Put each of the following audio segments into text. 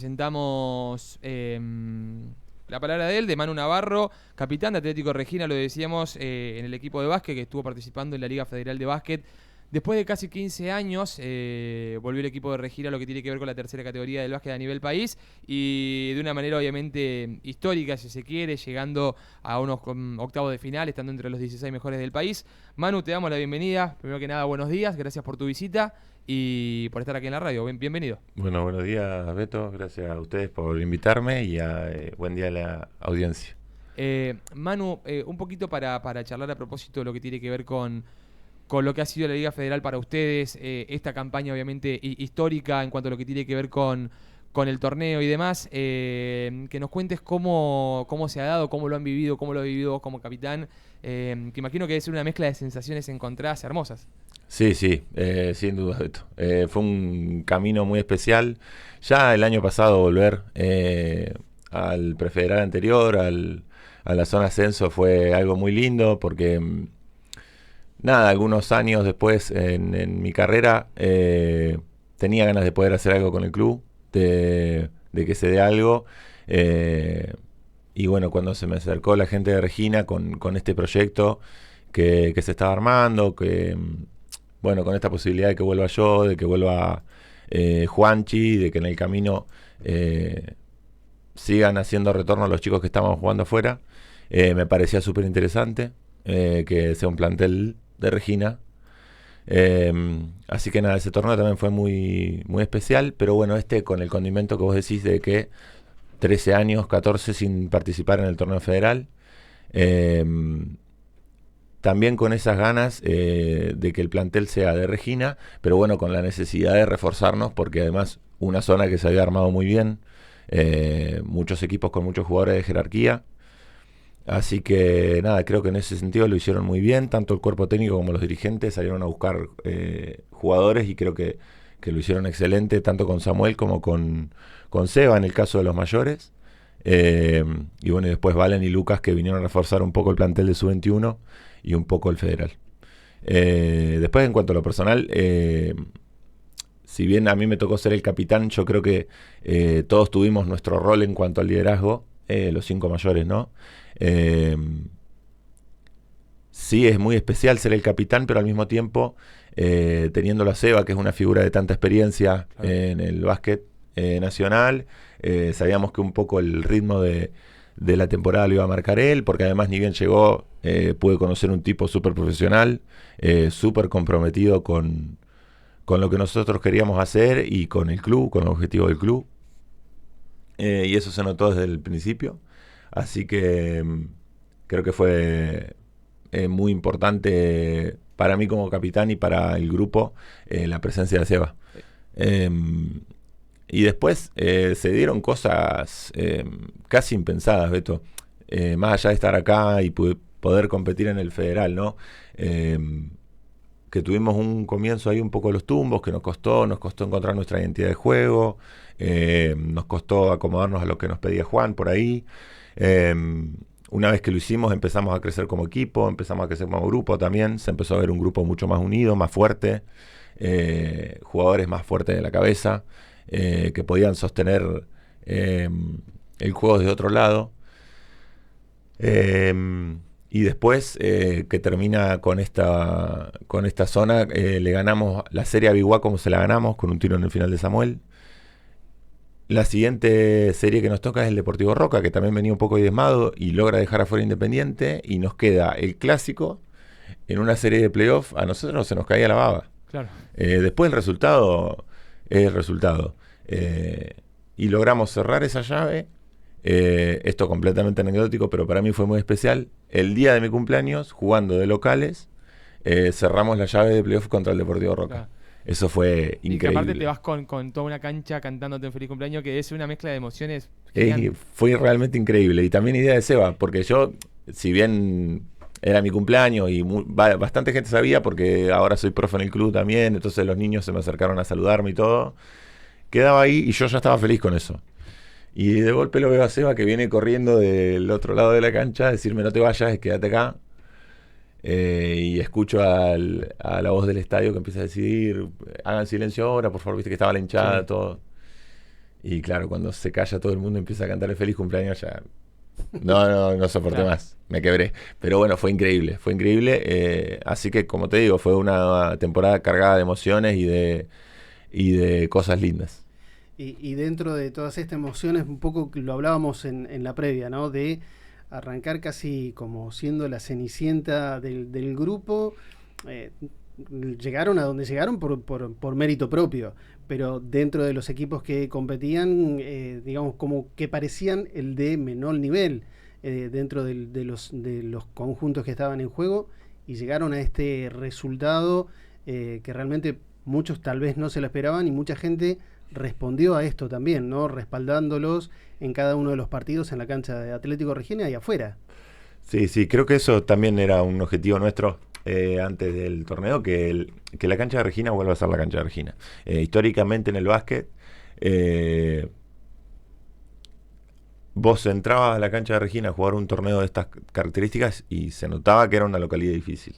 Presentamos la palabra de él, de Manu Navarro, capitán de Atlético Regina, lo decíamos, en el equipo de básquet que estuvo participando en la Liga Federal de Básquet. Después de casi 15 años, volvió el equipo de Regina a lo que tiene que ver con la tercera categoría del básquet a nivel país y de una manera obviamente histórica, si se quiere, llegando a unos octavos de final, estando entre los 16 mejores del país. Manu, te damos la bienvenida. Primero que nada, buenos días, gracias por tu visita y por estar aquí en la radio. Bienvenido. Bueno, buenos días, Beto. Gracias a ustedes por invitarme y buen día a la audiencia. Manu, un poquito para charlar a propósito de lo que tiene que ver con lo que ha sido la Liga Federal para ustedes, esta campaña obviamente histórica en cuanto a lo que tiene que ver con el torneo y demás, que nos cuentes cómo se ha dado, cómo lo han vivido, cómo lo has vivido vos como capitán, que imagino que debe ser una mezcla de sensaciones encontradas hermosas. Sí, sí, sin duda, Beto. Fue un camino muy especial. Ya el año pasado volver al prefederal anterior, a la zona ascenso, fue algo muy lindo porque, nada, algunos años después en mi carrera tenía ganas de poder hacer algo con el club, de que se dé algo. eh, y bueno, cuando se me acercó la gente de Regina con este proyecto que se estaba armando, bueno, con esta posibilidad de que vuelva yo, de que vuelva Juanchi, de que en el camino eh, sigan haciendo retorno a los chicos que estaban jugando afuera, me parecía súper interesante que sea un plantel de Regina. Eh, Así que nada, ese torneo también fue muy, muy especial, pero bueno, con el condimento que vos decís de que 13 años, 14 sin participar en el torneo federal. Eh, También con esas ganas de que el plantel sea de Regina, pero bueno, con la necesidad de reforzarnos, porque además una zona que se había armado muy bien, muchos equipos con muchos jugadores de jerarquía. Así que nada, creo que en ese sentido lo hicieron muy bien, tanto el cuerpo técnico como los dirigentes salieron a buscar jugadores y creo que lo hicieron excelente, tanto con Samuel como con Seba en el caso de los mayores. Y bueno, y después Valen y Lucas que vinieron a reforzar un poco el plantel de Sub-21 y un poco el federal. Después, en cuanto a lo personal, si bien a mí me tocó ser el capitán, yo creo que todos tuvimos nuestro rol en cuanto al liderazgo, los 5 mayores, ¿no? Eh, sí, es muy especial ser el capitán, pero al mismo tiempo, teniéndolo a Seba, que es una figura de tanta experiencia en el básquet nacional, sabíamos que un poco el ritmo de la temporada lo iba a marcar él, porque además ni bien llegó, pude conocer un tipo súper profesional, súper comprometido con lo que nosotros queríamos hacer y con el club, con el objetivo del club. Y eso se notó desde el principio. Así que creo que fue muy importante para mí como capitán y para el grupo la presencia de Seba. Eh, y después se dieron cosas casi impensadas, Beto. Más allá de estar acá y poder competir en el federal, ¿no? Eh, que tuvimos un comienzo ahí un poco los tumbos, que nos costó encontrar nuestra identidad de juego, nos costó acomodarnos a lo que nos pedía Juan por ahí. Eh, una vez que lo hicimos empezamos a crecer como equipo, empezamos a crecer como grupo también, se empezó a ver un grupo mucho más unido, más fuerte, jugadores más fuertes de la cabeza, que podían sostener el juego desde otro lado. Y después que termina con esta zona, le ganamos la serie a Biguá como se la ganamos, con un tiro en el final de Samuel. La siguiente serie que nos toca es el Deportivo Roca, que también venía un poco diezmado y logra dejar afuera Independiente. Y nos queda el clásico en una serie de playoff. A nosotros se nos caía la baba. Claro. Después el resultado es el resultado. Y logramos cerrar esa llave. Esto completamente anecdótico, pero para mí fue muy especial. El día de mi cumpleaños, jugando de locales, cerramos la llave de playoff contra el Deportivo Roca. Claro. Eso fue Y que aparte te increíble. vas con toda una cancha cantándote un feliz cumpleaños, que es una mezcla de emociones gigante. Fue realmente increíble. Y también idea de Seba, porque yo, si bien era mi cumpleaños y bastante gente sabía, porque ahora soy profe en el club también, entonces los niños se me acercaron a saludarme y todo, quedaba ahí y yo ya estaba feliz con eso. Y de golpe lo veo a Seba que viene corriendo del otro lado de la cancha a decirme no te vayas, quédate acá. Y escucho a la voz del estadio que empieza a decir hagan silencio ahora, por favor, viste que estaba la hinchada, Sí. todo. Y claro, cuando se calla todo el mundo empieza a cantar el feliz cumpleaños, ya no soporté Claro. más, me quebré. Pero bueno, fue increíble, fue increíble. Así que, como te digo, fue una temporada cargada de emociones y de cosas lindas. Y dentro de todas estas emociones, un poco lo hablábamos en la previa, ¿no? De arrancar casi como siendo la cenicienta del grupo. eh, Llegaron a donde llegaron por mérito propio, pero dentro de los equipos que competían, digamos, como que parecían el de menor nivel dentro de los conjuntos que estaban en juego, y llegaron a este resultado que realmente muchos tal vez no se lo esperaban, y mucha gente respondió a esto también, ¿no? Respaldándolos en cada uno de los partidos en la cancha de Atlético Regina y afuera. Sí, sí, creo que eso también era un objetivo nuestro antes del torneo, que la cancha de Regina vuelva a ser la cancha de Regina. Históricamente en el básquet, eh, vos entrabas a la cancha de Regina a jugar un torneo de estas características y se notaba que era una localidad difícil.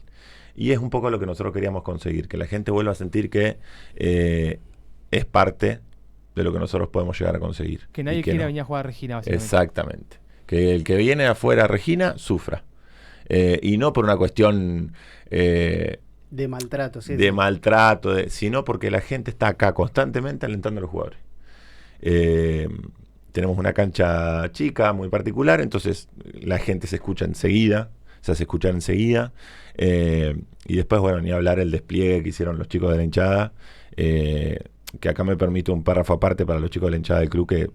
Y es un poco lo que nosotros queríamos conseguir, que la gente vuelva a sentir que es parte de lo que nosotros podemos llegar a conseguir. Que nadie Y que quiera no. venir a jugar a Regina, básicamente. Exactamente. Que el que viene afuera a Regina sufra. Y no por una cuestión De maltrato, sí. de maltrato, sino porque la gente está acá constantemente alentando a los jugadores. Eh, Tenemos una cancha chica, muy particular, entonces la gente se escucha enseguida, se hace escuchar enseguida. Y después, bueno, ni hablar el despliegue que hicieron los chicos de la hinchada, que acá me permito un párrafo aparte para los chicos de la hinchada del club, que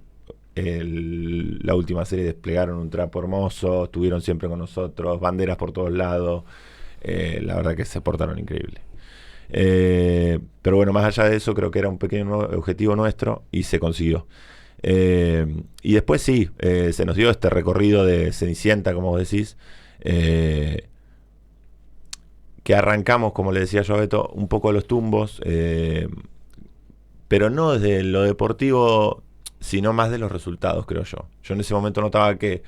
la última serie desplegaron un trapo hermoso, estuvieron siempre con nosotros, banderas por todos lados. La verdad que se portaron increíble. Pero bueno, más allá de eso, creo que era un pequeño objetivo nuestro y se consiguió. Y después sí, se nos dio este recorrido de Cenicienta, como vos decís, que arrancamos, como le decía yo a Beto, un poco los tumbos, pero no desde lo deportivo, sino más de los resultados, creo yo. Yo en ese momento notaba que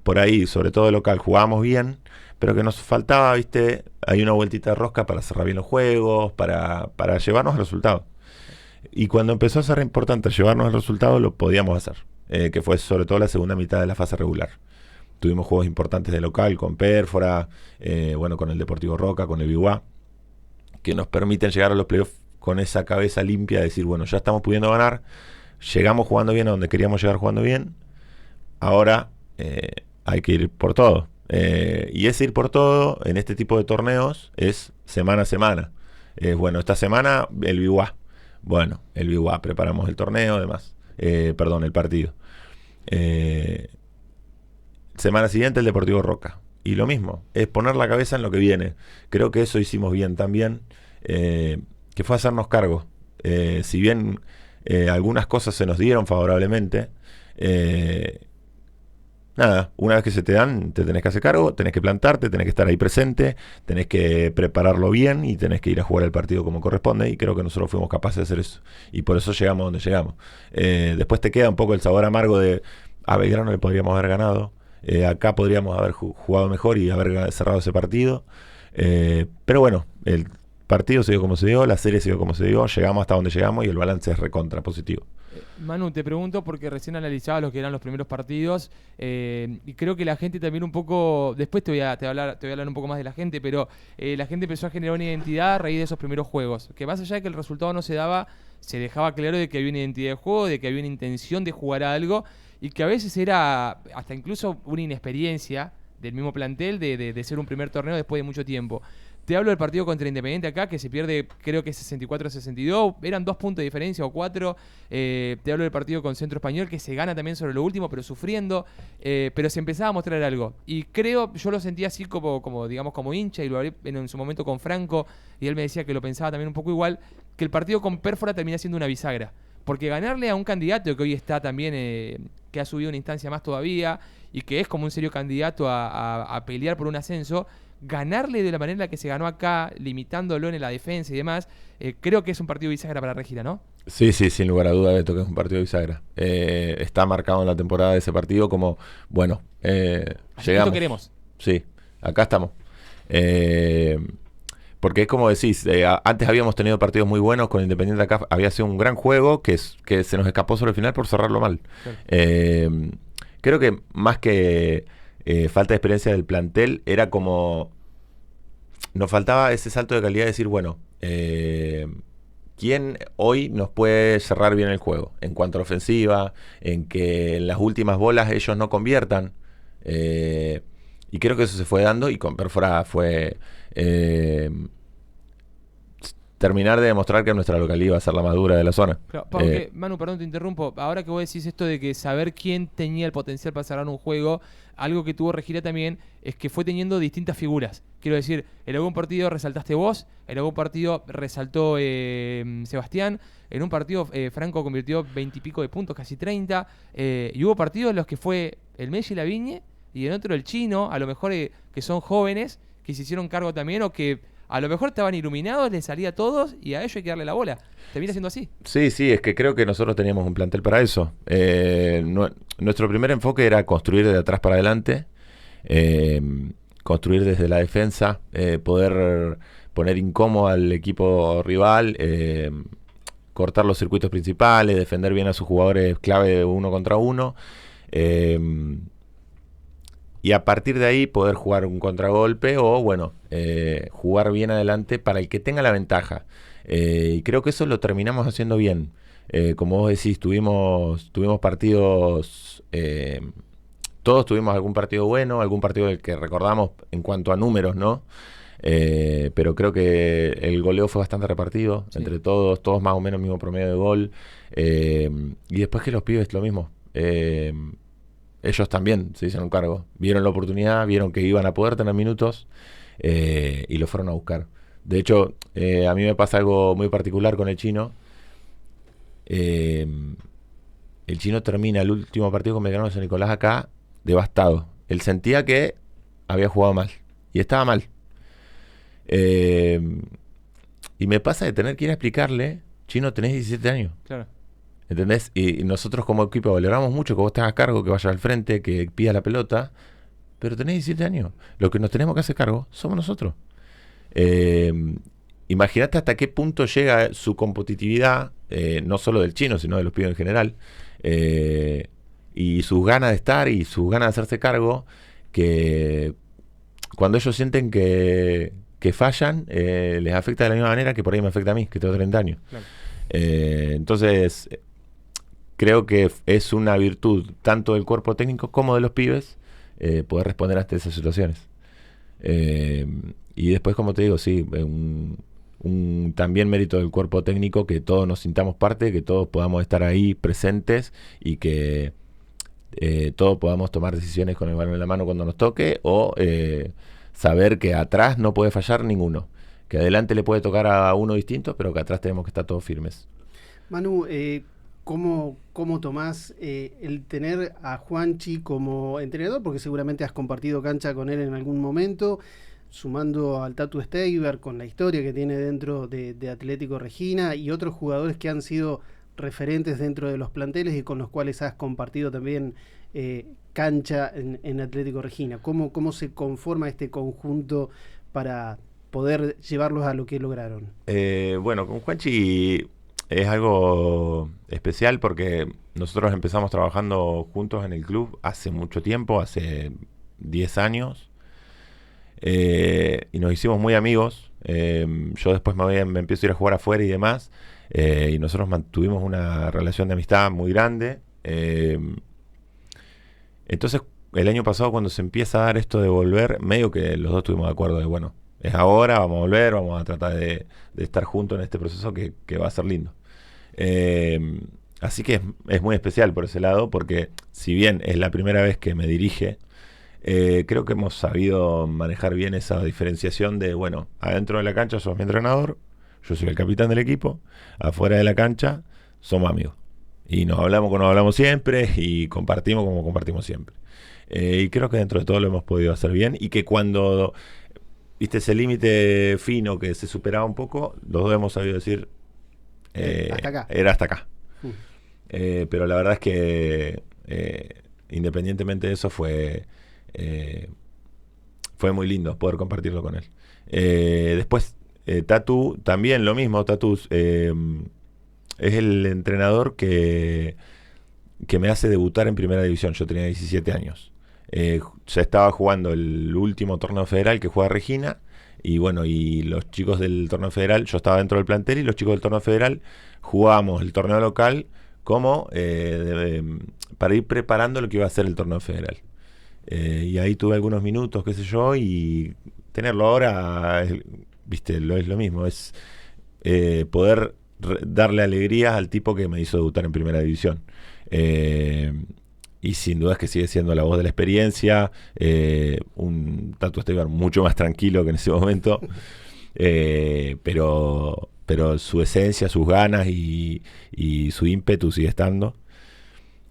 por ahí, sobre todo de local, jugábamos bien, pero que nos faltaba, viste, hay una vueltita de rosca para cerrar bien los juegos, para llevarnos al resultado. Y cuando empezó a ser importante llevarnos al resultado, lo podíamos hacer, que fue sobre todo la segunda mitad de la fase regular. Tuvimos juegos importantes de local, con Pérfora, bueno, con el Deportivo Roca, con el Biguá, que nos permiten llegar a los playoffs con esa cabeza limpia de decir, bueno, ya estamos pudiendo ganar, llegamos jugando bien a donde queríamos llegar jugando bien, ahora hay que ir por todo. Y ese ir por todo en este tipo de torneos es semana a semana. Bueno, esta semana el Biguá. Bueno, el Biguá, preparamos el torneo, además. Perdón, el partido. Semana siguiente el Deportivo Roca. Y lo mismo, es poner la cabeza en lo que viene. Creo que eso hicimos bien también, que fue hacernos cargo. Si bien algunas cosas se nos dieron favorablemente, nada, una vez que se te dan, te tenés que hacer cargo, tenés que plantarte, tenés que estar ahí presente, tenés que prepararlo bien y tenés que ir a jugar el partido como corresponde, y creo que nosotros fuimos capaces de hacer eso. Y por eso llegamos donde llegamos. Después te queda un poco el sabor amargo de a Belgrano le podríamos haber ganado, acá podríamos haber jugado mejor y haber cerrado ese partido. Pero bueno, el partido se dio como se dio, la serie se dio como se dio, llegamos hasta donde llegamos y el balance es recontra positivo. Manu, te pregunto porque recién analizaba los que eran los primeros partidos y creo que la gente también un poco, después te voy a hablar un poco más de la gente, pero la gente empezó a generar una identidad a raíz de esos primeros juegos, que más allá de que el resultado no se daba, se dejaba claro de que había una identidad de juego, de que había una intención de jugar a algo y que a veces era hasta incluso una inexperiencia del mismo plantel de ser un primer torneo después de mucho tiempo. Te hablo del partido contra Independiente acá, que se pierde, creo que 64-62. Eran 2 puntos de diferencia o 4. Te hablo del partido con Centro Español, que se gana también sobre lo último, pero sufriendo. Pero se empezaba a mostrar algo. Y creo, yo lo sentía así como digamos, como hincha, y lo hablé en su momento con Franco, y él me decía que lo pensaba también un poco igual, que el partido con Pérfora termina siendo una bisagra. Porque ganarle a un candidato que hoy está también, que ha subido una instancia más todavía, y que es como un serio candidato a pelear por un ascenso, ganarle de la manera en la que se ganó acá, limitándolo en la defensa y demás, creo que es un partido bisagra para Regina, ¿no? Sí, sí, sin lugar a duda, Beto, que es un partido bisagra. Está marcado en la temporada de ese partido como, bueno, Así llegamos. queremos. Sí, acá estamos. Porque es como decís, antes habíamos tenido partidos muy buenos con Independiente acá, había sido un gran juego que se nos escapó sobre el final por cerrarlo mal. Claro. Creo que más que falta de experiencia del plantel, era como... Nos faltaba ese salto de calidad de decir, bueno, ¿quién hoy nos puede cerrar bien el juego? En cuanto a la ofensiva, en que en las últimas bolas ellos no conviertan. Y creo que eso se fue dando y con Perfora fue terminar de demostrar que nuestra localidad iba a ser la más dura de la zona. Claro, porque, Manu, perdón, te interrumpo. Ahora que vos decís esto de que saber quién tenía el potencial para cerrar un juego, algo que tuvo Regira también es que fue teniendo distintas figuras. Quiero decir, en algún partido resaltaste vos, en algún partido resaltó Sebastián, en un partido Franco convirtió 20 y pico de puntos, casi 30, y hubo partidos en los que fue el Messi y la Viñe, y en otro el Chino, a lo mejor que son jóvenes, que se hicieron cargo también, o que a lo mejor estaban iluminados, les salía a todos, y a ellos hay que darle la bola. ¿Termina siendo así? Sí, es que creo que nosotros teníamos un plantel para eso. Nuestro primer enfoque era construir de atrás para adelante, construir desde la defensa, poder poner incómodo al equipo rival, cortar los circuitos principales, defender bien a sus jugadores clave de 1 contra 1. Y a partir de ahí poder jugar un contragolpe o, bueno, jugar bien adelante para el que tenga la ventaja. Y creo que eso lo terminamos haciendo bien. Como vos decís, tuvimos partidos, todos tuvimos algún partido bueno, algún partido del que recordamos en cuanto a números, ¿no? Pero creo que el goleo fue bastante repartido entre todos más o menos mismo promedio de gol. Y después que los pibes lo mismo. Ellos también se hicieron cargo. Vieron la oportunidad, vieron que iban a poder tener minutos y lo fueron a buscar. De hecho, a mí me pasa algo muy particular con el Chino. El Chino termina el último partido con Belgrano de San Nicolás acá devastado. Él sentía que había jugado mal y estaba mal. Y me pasa de tener que ir a explicarle, Chino, tenés 17 años. Claro. ¿Entendés? Y nosotros como equipo valoramos mucho que vos estés a cargo, que vayas al frente, que pidas la pelota, pero tenés 17 años. Lo que nos tenemos que hacer cargo somos nosotros. Imagínate hasta qué punto llega su competitividad, no solo del Chino, sino de los pibes en general, y sus ganas de estar y sus ganas de hacerse cargo, que cuando ellos sienten que fallan, les afecta de la misma manera que por ahí me afecta a mí, que tengo 30 años. Claro. Entonces, creo que es una virtud tanto del cuerpo técnico como de los pibes poder responder ante esas situaciones. Y después, como te digo, sí, un también mérito del cuerpo técnico, que todos nos sintamos parte, que todos podamos estar ahí presentes y que todos podamos tomar decisiones con el balón en la mano cuando nos toque, o saber que atrás no puede fallar ninguno, que adelante le puede tocar a uno distinto, pero que atrás tenemos que estar todos firmes. Manu, ¿cómo tomás el tener a Juanchi como entrenador? Porque seguramente has compartido cancha con él en algún momento, sumando al Tatu Steiber con la historia que tiene dentro de Atlético Regina y otros jugadores que han sido referentes dentro de los planteles y con los cuales has compartido también cancha en Atlético Regina. ¿Cómo se conforma este conjunto para poder llevarlos a lo que lograron? Bueno, con Juanchi es algo especial porque nosotros empezamos trabajando juntos en el club hace mucho tiempo, hace 10 años, y nos hicimos muy amigos. Yo después me empiezo a ir a jugar afuera y demás, y nosotros mantuvimos una relación de amistad muy grande. Entonces, el año pasado, cuando se empieza a dar esto de volver, medio que los dos estuvimos de acuerdo de, bueno, es ahora, vamos a volver, vamos a tratar de estar juntos en este proceso que va a ser lindo. Así que es muy especial por ese lado, porque si bien es la primera vez que me dirige, creo que hemos sabido manejar bien esa diferenciación de, bueno, adentro de la cancha sos mi entrenador, yo soy el capitán del equipo, afuera de la cancha somos amigos. Y nos hablamos como nos hablamos siempre y compartimos como compartimos siempre. Y creo que dentro de todo lo hemos podido hacer bien, y que cuando viste ese límite fino que se superaba un poco, los dos hemos sabido decir hasta acá. Era hasta acá. Pero la verdad es que independientemente de eso fue muy lindo poder compartirlo con él. Después Tatu, también lo mismo, Tatu es el entrenador que me hace debutar en primera división. Yo tenía 17 años. Ya estaba jugando el último torneo federal que juega Regina. Y bueno, y los chicos del torneo federal, yo estaba dentro del plantel y los chicos del torneo federal jugábamos el torneo local como para ir preparando lo que iba a ser el torneo federal. Y ahí tuve algunos minutos, qué sé yo, y tenerlo ahora, viste, es lo mismo, es poder darle alegrías al tipo que me hizo debutar en primera división. Y sin duda es que sigue siendo la voz de la experiencia, un Tatu Esteban mucho más tranquilo que en ese momento, pero su esencia, sus ganas y su ímpetu sigue estando.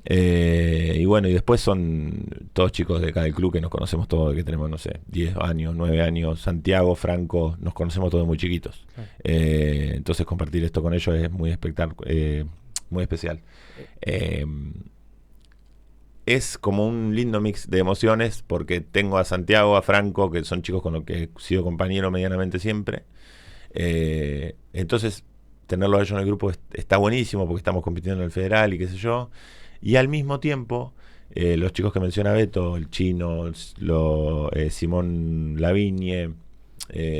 Y bueno, y después son todos chicos de acá del club que nos conocemos todos, que tenemos, no sé, 10 años, 9 años, Santiago, Franco, nos conocemos todos muy chiquitos. Entonces compartir esto con ellos es muy muy especial. Es como un lindo mix de emociones porque tengo a Santiago, a Franco, que son chicos con los que he sido compañero medianamente siempre. Entonces, tenerlos a ellos en el grupo está buenísimo porque estamos compitiendo en el federal y qué sé yo. Y al mismo tiempo, los chicos que menciona Beto, el Chino, Simón Lavigne,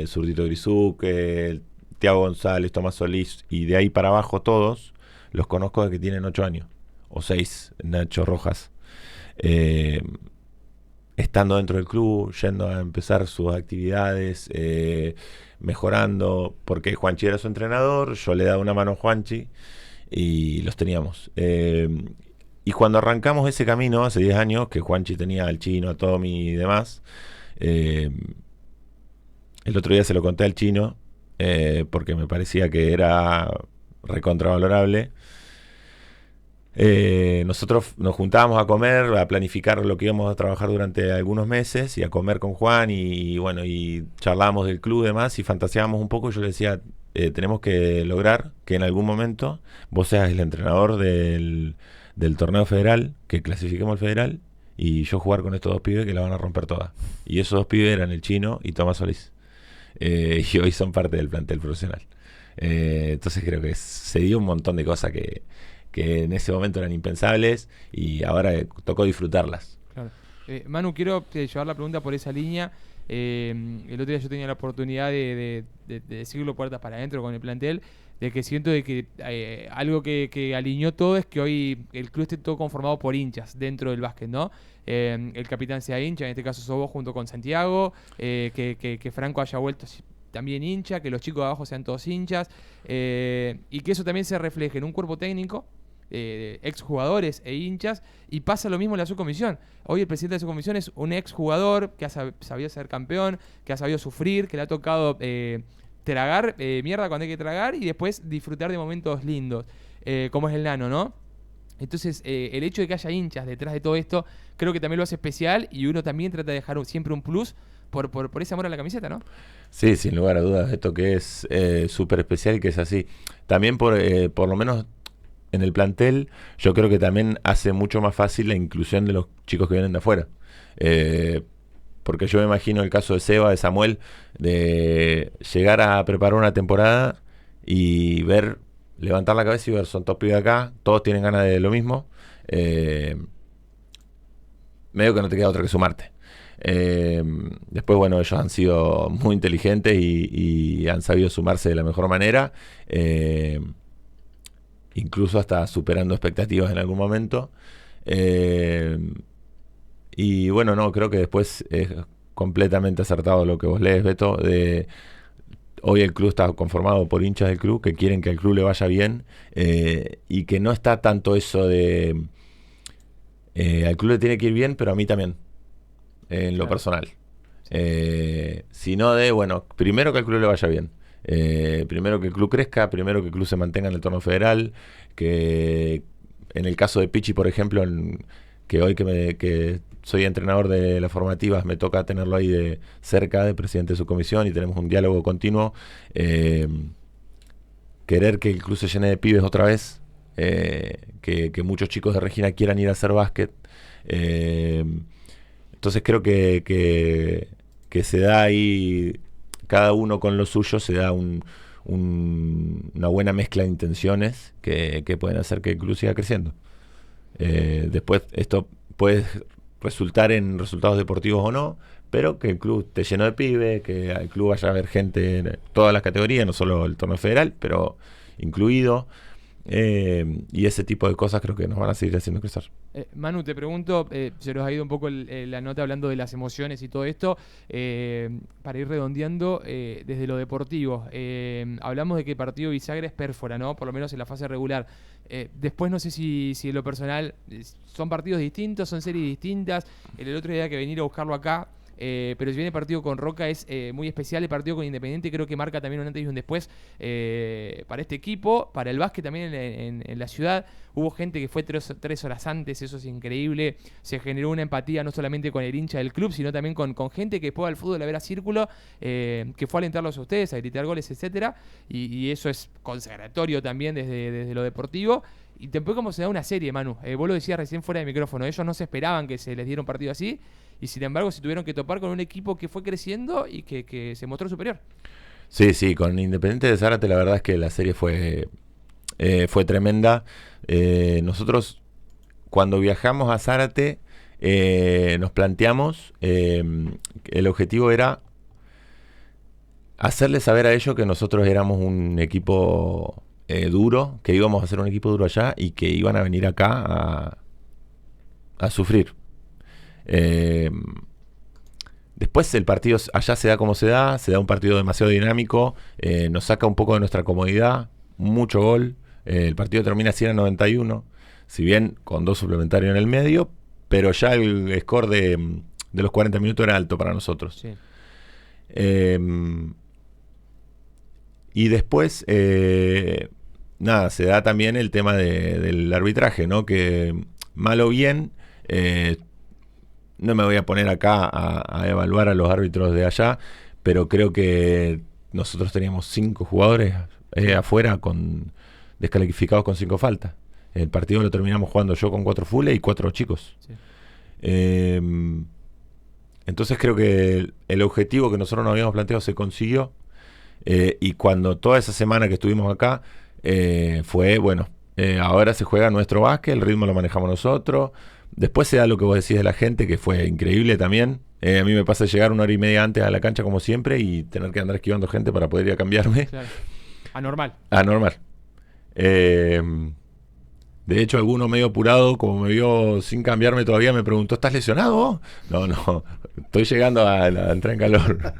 Zurdito Grisuque, Tiago González, Tomás Solís, y de ahí para abajo todos, los conozco desde que tienen 8 años, o 6, Nacho Rojas. Estando dentro del club, yendo a empezar sus actividades, mejorando, porque Juanchi era su entrenador, yo le daba una mano a Juanchi y los teníamos. Y cuando arrancamos ese camino, hace 10 años, que Juanchi tenía al Chino, a Tommy y demás, el otro día se lo conté al Chino, porque me parecía que era recontravalorable. Nosotros nos juntábamos a comer, a planificar lo que íbamos a trabajar durante algunos meses y a comer con Juan y bueno, y charlábamos del club y demás y fantaseábamos un poco. Yo le decía, tenemos que lograr que en algún momento vos seas el entrenador del torneo federal, que clasifiquemos el federal y yo jugar con estos dos pibes que la van a romper todas. Y esos dos pibes eran el Chino y Tomás Solís, y hoy son parte del plantel profesional. Entonces creo que se dio un montón de cosas que en ese momento eran impensables y ahora tocó disfrutarlas. Claro. Manu, quiero llevar la pregunta por esa línea. El otro día yo tenía la oportunidad de decirlo puertas para adentro con el plantel, de que siento de que algo que alineó todo es que hoy el club esté todo conformado por hinchas dentro del básquet, ¿no? El capitán sea hincha, en este caso sos vos junto con Santiago, que Franco haya vuelto también hincha, que los chicos de abajo sean todos hinchas, y que eso también se refleje en un cuerpo técnico, exjugadores e hinchas, y pasa lo mismo en la subcomisión. Hoy el presidente de la subcomisión es un exjugador que ha sabido ser campeón, que ha sabido sufrir, que le ha tocado tragar mierda cuando hay que tragar y después disfrutar de momentos lindos, como es el Nano, ¿no? Entonces, el hecho de que haya hinchas detrás de todo esto, creo que también lo hace especial y uno también trata de dejar siempre un plus por ese amor a la camiseta, ¿no? Sí, sin lugar a dudas, esto que es súper especial y que es así. También por lo menos en el plantel, yo creo que también hace mucho más fácil la inclusión de los chicos que vienen de afuera. Porque yo me imagino el caso de Seba, de Samuel, de llegar a preparar una temporada y levantar la cabeza y ver, son todos pibes acá, todos tienen ganas de lo mismo. Medio que no te queda otra que sumarte. Después, bueno, ellos han sido muy inteligentes y han sabido sumarse de la mejor manera. Incluso hasta superando expectativas en algún momento. Y bueno, no, creo que después es completamente acertado lo que vos lees, Beto. Hoy el club está conformado por hinchas del club que quieren que al club le vaya bien, y que no está tanto eso de al club le tiene que ir bien, pero a mí también, en lo personal. Sino de, bueno, primero que al club le vaya bien. Primero que el club crezca, primero que el club se mantenga en el torneo federal, que en el caso de Pichi, por ejemplo, que hoy que soy entrenador de las formativas, me toca tenerlo ahí de cerca, de presidente de su comisión, y tenemos un diálogo continuo. Querer que el club se llene de pibes otra vez, que muchos chicos de Regina quieran ir a hacer básquet. Entonces creo que se da ahí, cada uno con lo suyo se da una buena mezcla de intenciones que pueden hacer que el club siga creciendo. Después esto puede resultar en resultados deportivos o no, pero que el club esté lleno de pibes, que al club vaya a haber gente en todas las categorías, no solo el torneo federal, pero incluido. Y ese tipo de cosas creo que nos van a seguir haciendo crecer. Manu, te pregunto, se nos ha ido un poco la nota hablando de las emociones y todo esto, para ir redondeando desde lo deportivo. Hablamos de que el partido bisagra es pérfora, ¿no? Por lo menos en la fase regular. Después no sé si en lo personal son partidos distintos, son series distintas. El otro día que venir a buscarlo acá. Pero si bien el partido con Roca es muy especial, el partido con Independiente creo que marca también un antes y un después para este equipo, para el básquet también en la ciudad. Hubo gente que fue 3 horas antes, eso es increíble. Se generó una empatía no solamente con el hincha del club, sino también con gente que juega al fútbol a ver a Círculo, que fue a alentarlos a ustedes, a gritar goles, etcétera. Y eso es consagratorio también desde lo deportivo. Y después como se da una serie, Manu. Vos lo decías recién fuera de micrófono. Ellos no se esperaban que se les diera un partido así. Y sin embargo se tuvieron que topar con un equipo que fue creciendo y que se mostró superior. Sí, con Independiente de Zárate la verdad es que la serie fue tremenda. Nosotros cuando viajamos a Zárate nos planteamos, el objetivo era hacerles saber a ellos que nosotros éramos un equipo duro, que íbamos a ser un equipo duro allá y que iban a venir acá a sufrir. Después el partido allá se da como se da un partido demasiado dinámico, nos saca un poco de nuestra comodidad, mucho gol, el partido termina 100-91, si bien con 2 suplementarios en el medio, pero ya el score de los 40 minutos era alto para nosotros. Sí. Y después nada, se da también el tema del arbitraje, ¿no? Que mal o bien, no me voy a poner acá a evaluar a los árbitros de allá, pero creo que nosotros teníamos 5 jugadores afuera descalificados con 5 faltas. El partido lo terminamos jugando yo con 4 fulles y 4 chicos. Sí. Entonces creo que el objetivo que nosotros nos habíamos planteado se consiguió. Y cuando toda esa semana que estuvimos acá fue, bueno, ahora se juega nuestro básquet, el ritmo lo manejamos nosotros. Después se da lo que vos decís de la gente, que fue increíble también. A mí me pasa llegar 1 hora y media antes a la cancha como siempre y tener que andar esquivando gente para poder ir a cambiarme. Claro. Anormal. De hecho, alguno medio apurado, como me vio sin cambiarme todavía, me preguntó, ¿estás lesionado vos? No, estoy llegando a entrar en calor.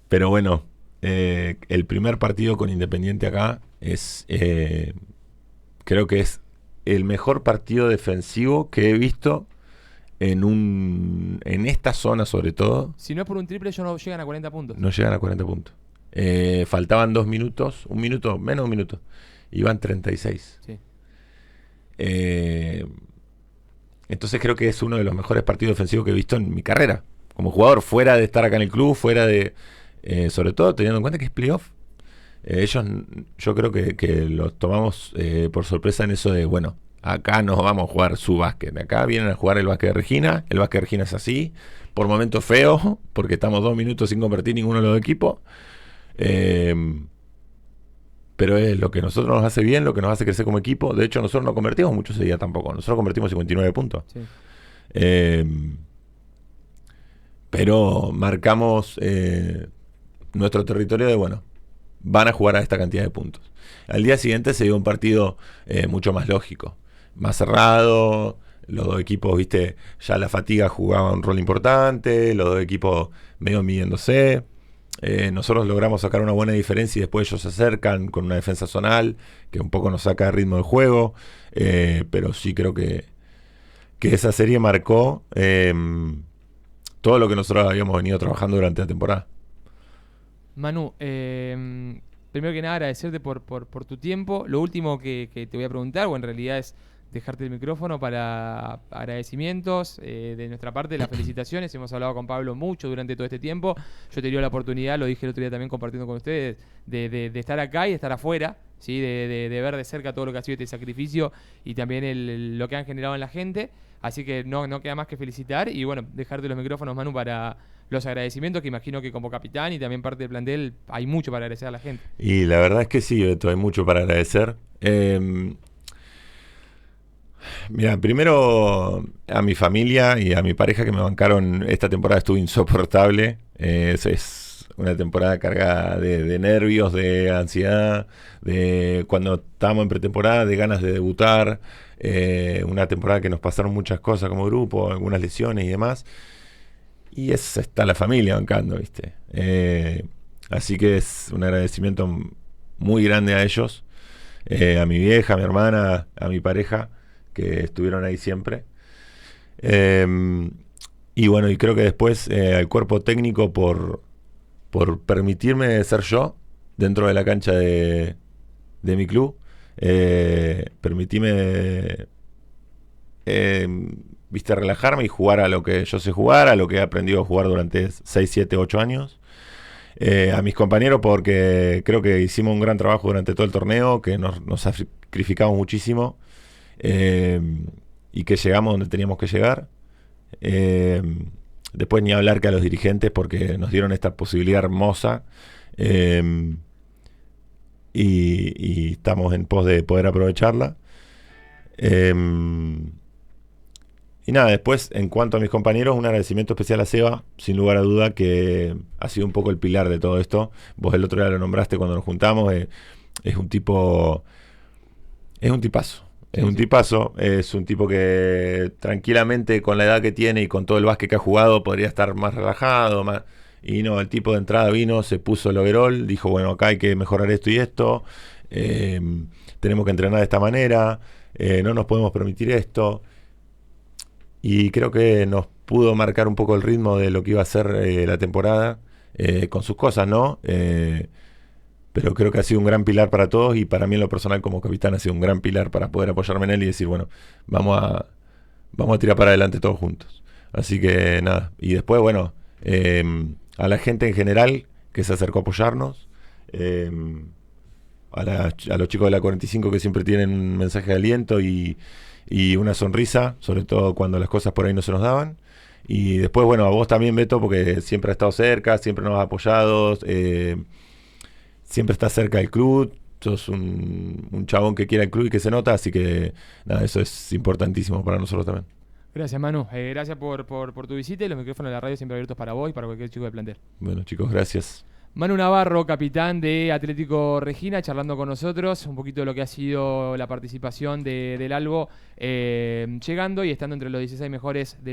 Pero bueno, el primer partido con Independiente acá es, creo que es el mejor partido defensivo que he visto en esta zona sobre todo. Si no es por un triple, ellos no llegan a 40 puntos. No llegan a 40 puntos. Faltaban 2 minutos, menos de un minuto. Iban 36. Sí. Entonces creo que es uno de los mejores partidos defensivos que he visto en mi carrera. Como jugador, fuera de estar acá en el club, fuera de... sobre todo teniendo en cuenta que es playoff. Ellos, yo creo que los tomamos por sorpresa en eso de, bueno, acá nos vamos a jugar su básquet. Acá vienen a jugar el básquet de Regina. El básquet de Regina es así. Por momentos feo, porque estamos 2 minutos sin convertir ninguno de los equipos. Pero es lo que nosotros nos hace bien, lo que nos hace crecer como equipo. De hecho, nosotros no convertimos mucho ese día tampoco. Nosotros convertimos 59 puntos. Sí. Pero marcamos nuestro territorio de, bueno, van a jugar a esta cantidad de puntos. Al día siguiente se dio un partido mucho más lógico, más cerrado. Los 2 equipos, viste, ya la fatiga jugaba un rol importante, los 2 equipos medio midiéndose. Nosotros logramos sacar una buena diferencia y después ellos se acercan con una defensa zonal que un poco nos saca de ritmo del juego, pero sí creo que esa serie marcó todo lo que nosotros habíamos venido trabajando durante la temporada. Manu, primero que nada agradecerte por tu tiempo. Lo último que te voy a preguntar, o en realidad es dejarte el micrófono para agradecimientos de nuestra parte, las felicitaciones. Hemos hablado con Pablo mucho durante todo este tiempo. Yo he tenido la oportunidad, lo dije el otro día también compartiendo con ustedes, de estar acá y estar afuera, ¿sí? de ver de cerca todo lo que ha sido este sacrificio y también lo que han generado en la gente. Así que no queda más que felicitar y bueno, dejarte los micrófonos, Manu, para los agradecimientos, que imagino que como capitán y también parte del plantel hay mucho para agradecer a la gente. Y la verdad es que sí, Beto, hay mucho para agradecer. Mira, primero a mi familia y a mi pareja que me bancaron. Esta temporada estuvo insoportable. Es una temporada cargada de nervios, de ansiedad, de cuando estábamos en pretemporada, de ganas de debutar. Una temporada que nos pasaron muchas cosas como grupo, algunas lesiones y demás. Y está la familia bancando, ¿viste? Así que es un agradecimiento muy grande a ellos, a mi vieja, a mi hermana, a mi pareja, que estuvieron ahí siempre. Y bueno, y creo que después al cuerpo técnico por permitirme ser yo dentro de la cancha de mi club. Permitíme viste, relajarme y jugar a lo que yo sé jugar, a lo que he aprendido a jugar durante 6, 7, 8 años. A mis compañeros porque creo que hicimos un gran trabajo durante todo el torneo, que nos sacrificamos muchísimo y que llegamos donde teníamos que llegar. Después ni hablar que a los dirigentes porque nos dieron esta posibilidad hermosa y estamos en pos de poder aprovecharla. Y nada, después en cuanto a mis compañeros, un agradecimiento especial a Seba, sin lugar a duda, que ha sido un poco el pilar de todo esto. Vos el otro día lo nombraste cuando nos juntamos. Es un tipo, es un tipazo. Es un tipazo, es un tipo que tranquilamente con la edad que tiene y con todo el básquet que ha jugado podría estar más relajado, más. Y no, el tipo de entrada vino, se puso el overall, dijo, bueno, acá hay que mejorar esto y esto, tenemos que entrenar de esta manera, no nos podemos permitir esto. Y creo que nos pudo marcar un poco el ritmo de lo que iba a ser la temporada, con sus cosas, ¿no? Pero creo que ha sido un gran pilar para todos y para mí en lo personal como capitán ha sido un gran pilar para poder apoyarme en él y decir, bueno, vamos a tirar para adelante todos juntos. Así que nada, y después, bueno, a la gente en general que se acercó a apoyarnos, a los chicos de la 45 que siempre tienen un mensaje de aliento y una sonrisa, sobre todo cuando las cosas por ahí no se nos daban. Y después, bueno, a vos también, Beto, porque siempre has estado cerca, siempre nos has apoyado, siempre estás cerca del club, sos un chabón que quiere el club y que se nota, así que nada, eso es importantísimo para nosotros también. Gracias, Manu. Gracias por tu visita y los micrófonos de la radio siempre abiertos para vos y para cualquier chico del plantel. Bueno, chicos, gracias. Manu Navarro, capitán de Atlético Regina, charlando con nosotros un poquito de lo que ha sido la participación del Albo, llegando y estando entre los 16 mejores del